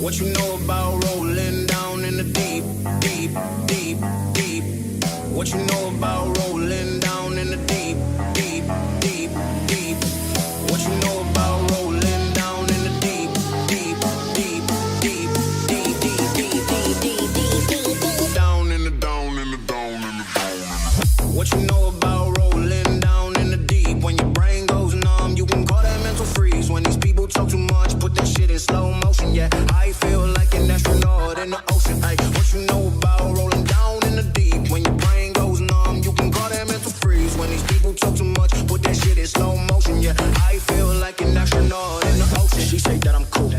What you know about rolling down in the deep, deep, deep, deep? What you know about rolling down in the deep, deep, deep, deep? What you know about rolling down in the deep, deep, deep, deep, deep, deep, deep, deep, deep, deep, down in the down in the down in the down. What you know about rolling down in the deep? When your brain goes numb, you can call that mental freeze. When these people talk too much, put that shit in slow motion. Yeah, I feel like an astronaut in the ocean. Ay, what you know about rolling down in the deep? When your brain goes numb, you can call that mental freeze. When these people talk too much, put that shit in slow motion. Yeah, I feel like an astronaut in the ocean. She say that I'm cool.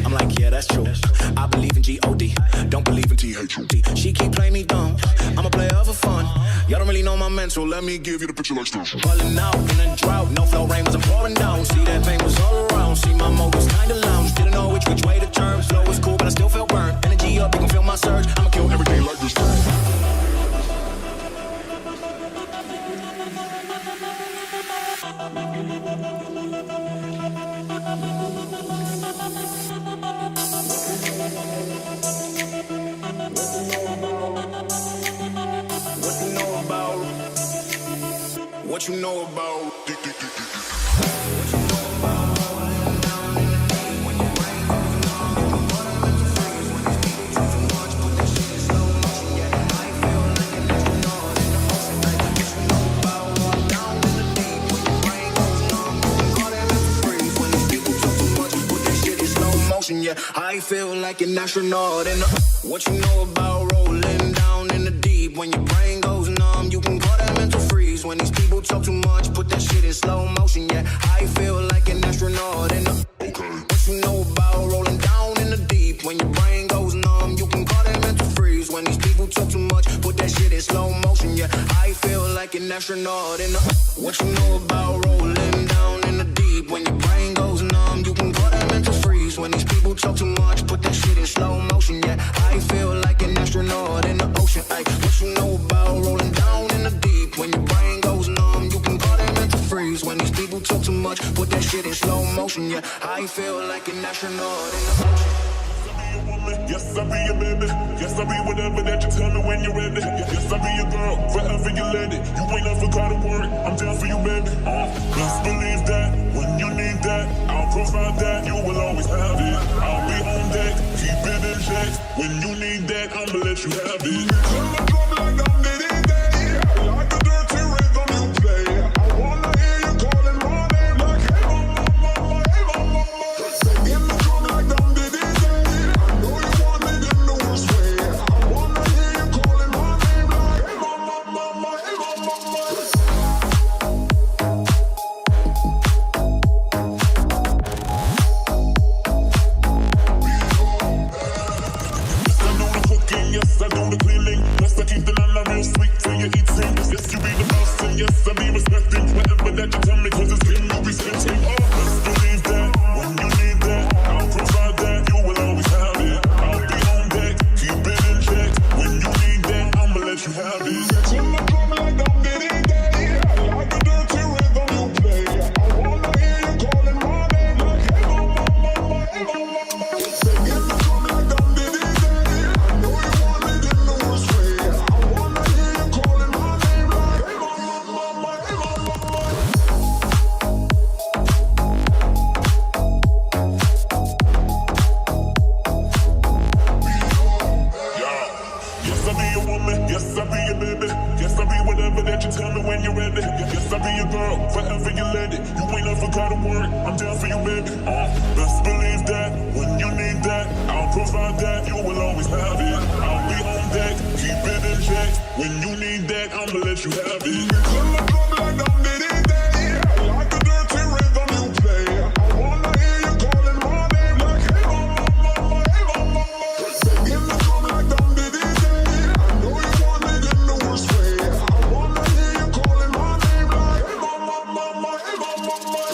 I'm like, yeah, that's true. I believe in G-O-D, don't believe in T-H-U-T. She keep playing me dumb, I'm a player for fun. Y'all don't really know my mental, let me give you the picture like this. Falling out in a drought, no flow, rain wasn't pouring down. See that pain was all around, see my motives kinda lounge. Didn't know which way to turn, flow was cool but I still felt burnt. Energy up, you can feel my surge, I'ma kill everything like this. What you know about? Yeah, I feel like an astronaut in the. What you know about rolling down in the deep? When your brain goes numb, you can call that mental freeze. When these people talk too much, put that shit in slow motion. Yeah, I feel like an astronaut in the. Okay. What you know about rolling down in the deep? When your brain goes numb, you can call that mental freeze. When these people talk too much, put that shit in slow motion. Yeah, I feel like an astronaut in the. What you know about rolling down in the deep? When your brain goes numb, you can call that mental freeze. When these people talk too much, put that shit in slow motion. Yeah, I feel like an astronaut in the ocean. Ay, what you know about rolling down in the deep? When your brain goes numb, you can call that mental freeze. When these people talk too much, put that shit in slow motion. Yeah, I feel like an astronaut in the ocean. Yes, I'll be your baby. Yes, I'll be whatever that you tell me when you're ready. Yes, I'll be your girl, forever you let it. You ain't never gotta worry, I'm down for you, baby. Just believe that when you need that, I'll provide that. You will always have it. I'll be on deck, keep it in check. When you need that, I'ma let you have it. Turn my drum like I'm Diddy Day, like a dirty rhythm you play. I wanna hear you calling my name like hey mama, mama, hey mama, mama. Singing the drum like I'm Diddy Day. Yes, I be respecting whatever that you tell me, cause it's him you be sitting. Just believe that when you need that, I'll provide that. You will always have it. I'll be on deck, keep it in check. When you need that, I'ma let you have it. Turn my drum like I'm Diddy Day, like a dirty rhythm you play. I wanna hear you calling my name like hey mama, mama, hey mama, mama. Singing the drum like I'm Diddy Day. I know you want it in the worst way. I wanna hear you calling my name like hey mama. Yes, I'll be your baby. Yes, I'll be whatever that you tell me when you're ready. Yes, I'll be your girl, forever you let it. You ain't never gotta worry, I'm down for you, baby. Best believe that when you need that, I'll provide that. You will always have it. I'll be on deck, keep it in check. When you need that, I'ma let you have it. Turn my drum like I'm Diddy Day, like a dirty rhythm you play. I wanna hear you calling my name like hey mama, mama, hey mama, mama. Singing the drum like I'm Diddy Day. I know you want it in the worst way. I wanna hear you calling my name like hey mama, mama, hey mama, mama.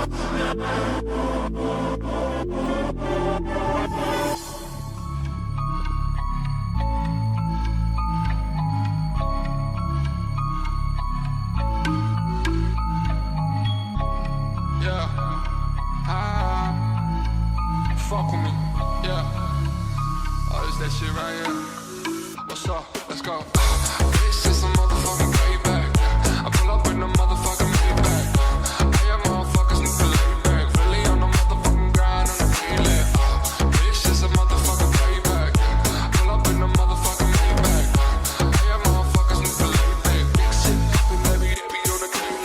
Yeah. Fuck with me. Yeah. Oh, this that shit right here. What's up? Let's go. This is a motherfucking payback. I pull up in the motherfucking Maybach. I am motherfuckers need to lay back. Really on the motherfucking grind on the feeling. This is a motherfucking payback. Pull up in the motherfucking Maybach. I am motherfuckers need to lay back. Big shit poppin', baby, they be on the clean.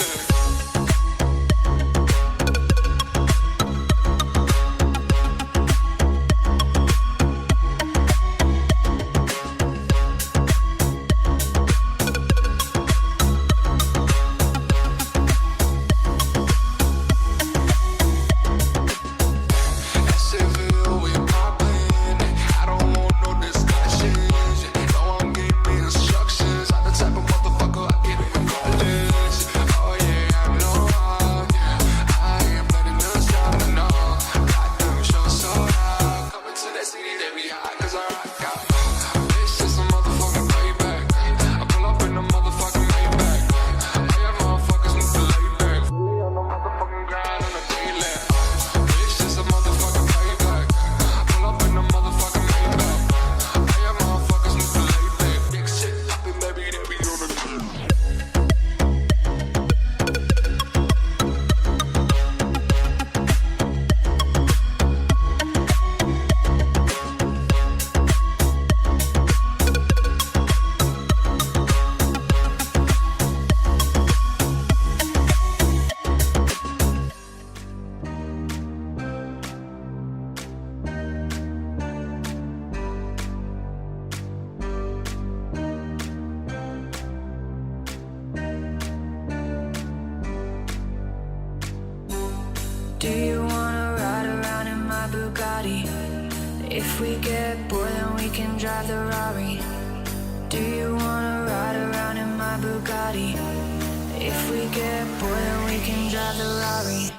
Do you wanna ride around in my Bugatti? If we get bored, then we can drive the Rari. Do you wanna ride around in my Bugatti? If we get bored, then we can drive the Rari.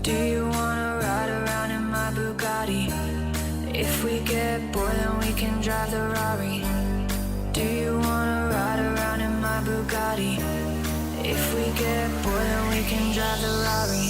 Do you wanna ride around in my Bugatti? If we get bored, then we can drive the Rari. Do you wanna ride around in my Bugatti? If we get bored, then we can drive the Rari.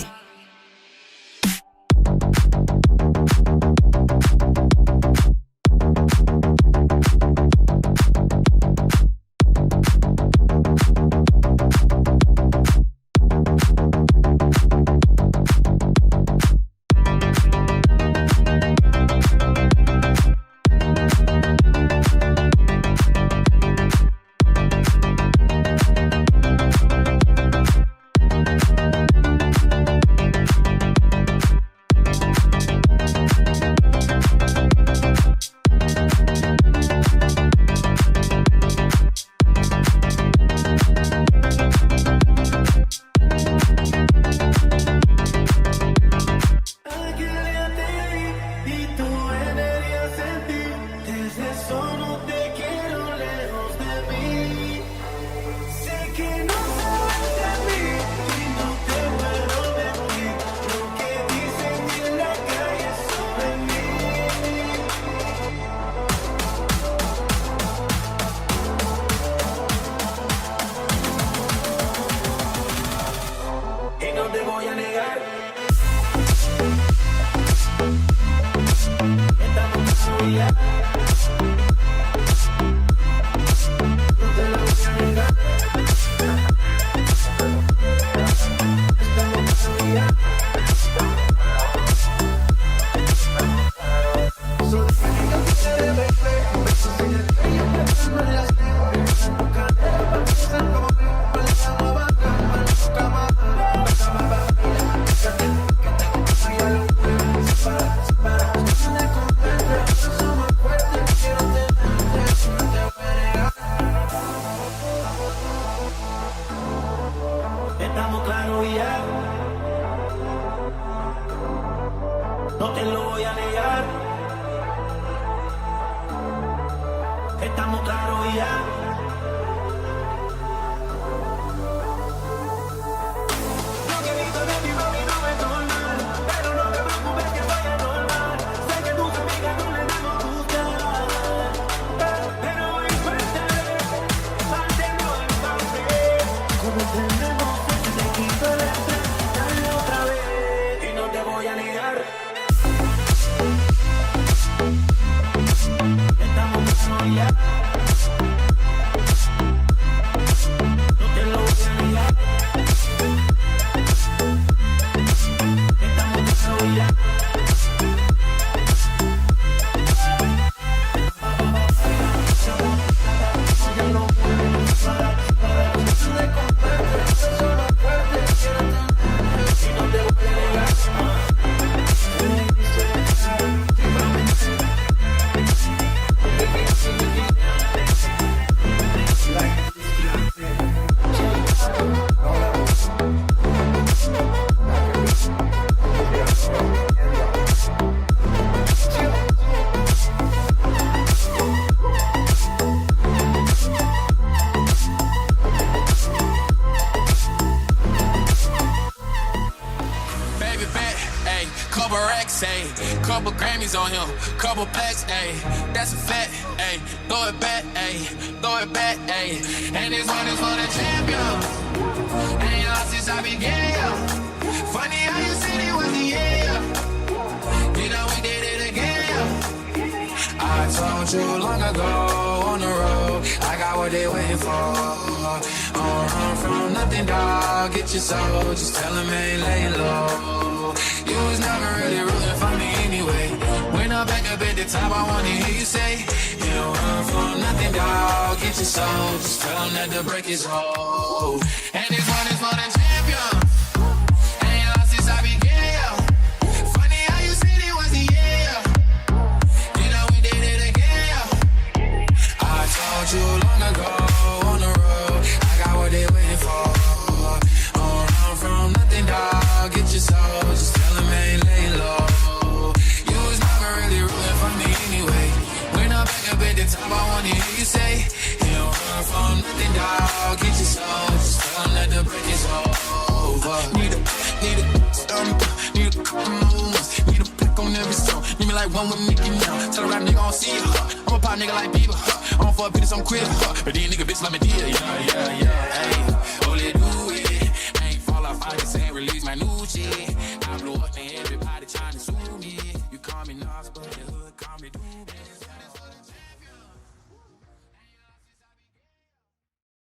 estamos claros y ya. No te lo voy a negar. Estamos claros y ya. Lo que he visto de ti, mami, no es normal. Pero no te preocupes que voy a normal. Sé que tus amigas no le dan gusta. Pero encuéntrale, partiendo en parte. Como tenemos ese equipo de atrás, dale otra vez. Y no te voy a negar. Estamos claros ya. No te lo voy a negar. Estamos claros ya. Baby bet, ayy, couple racks, ayy, couple Grammys on him, couple plaques, ayy, that's a fact, ayy, throw it back, ayy, ayy, and this one is for the champions, ain't lost since I began, funny how you said it was the end, you know we did it again, I told you long ago on the road, I got what they waiting for, don't run from nothing, dog, get your soul, just tell them ain't laying low, you was never really rooting for me anyway, when I'm back up at the top, I wanna hear you say, you don't run from nothing, dog, get your soul, just tell them that the break is whole, and this one is for the champions, ain't lost since I began, funny how you said it was the end, you know we did it again, I told you long ago on the road, I got what they waiting for, don't run from nothing, dog, get your soul, just tell them ain't laying low, you was never really rooting for me anyway, when I'm back up at the top, I wanna hear you say, you don't run from nothing, dog, get your soul, just tell them that the break is over, need a stomach, need a couple moves, need a pick on every song, need me like one with Nicki now, tell a rap nigga I don't see her, I'm a pop nigga like Bieber, I'm a fuck bitch, I'm queer, but these nigga bitch let me deal, yeah, ayy, only do it, ain't fall off, I just ain't release my new shit, I blew up and everybody trying to